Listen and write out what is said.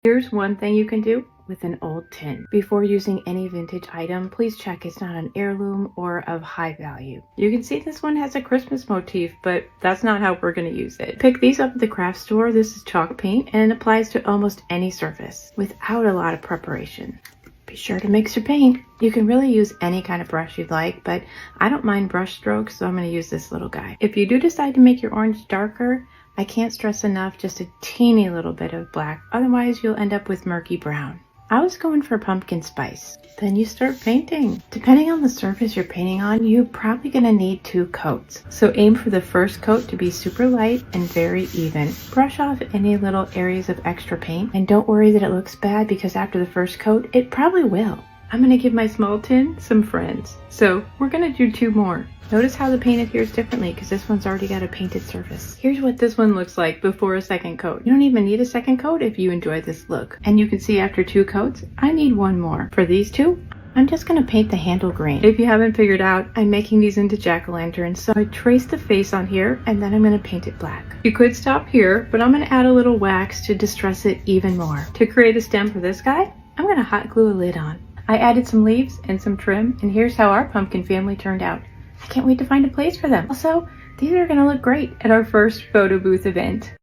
Here's one thing you can do with an old tin. Before using any vintage item, please check it's not an heirloom or of high value. You can see this one has a Christmas motif, but that's not how we're going to use it. Pick these up at the craft store. This is chalk paint and it applies to almost any surface without a lot of preparation. Be sure to mix your paint. You can really use any kind of brush you'd like, but I don't mind brush strokes, so I'm going to use this little guy. If you do decide to make your orange darker, I can't stress enough, just a teeny little bit of black. Otherwise, you'll end up with murky brown. I was going for pumpkin spice. Then you start painting. Depending on the surface you're painting on, you're probably going to need 2 coats. So aim for the first coat to be super light and very even. Brush off any little areas of extra paint, and don't worry that it looks bad because after the first coat, it probably will. I'm going to give my small tin some friends. So we're going to do 2 more. Notice how the paint adheres differently because this one's already got a painted surface. Here's what this one looks like before a second coat. You don't even need a second coat if you enjoy this look. And you can see after 2 coats, I need 1 more. For these 2, I'm just going to paint the handle green. If you haven't figured out, I'm making these into jack-o'-lanterns. So I trace the face on here and then I'm going to paint it black. You could stop here, but I'm going to add a little wax to distress it even more. To create a stem for this guy, I'm going to hot glue a lid on. I added some leaves and some trim, and here's how our pumpkin family turned out. I can't wait to find a place for them. Also, these are going to look great at our first photo booth event.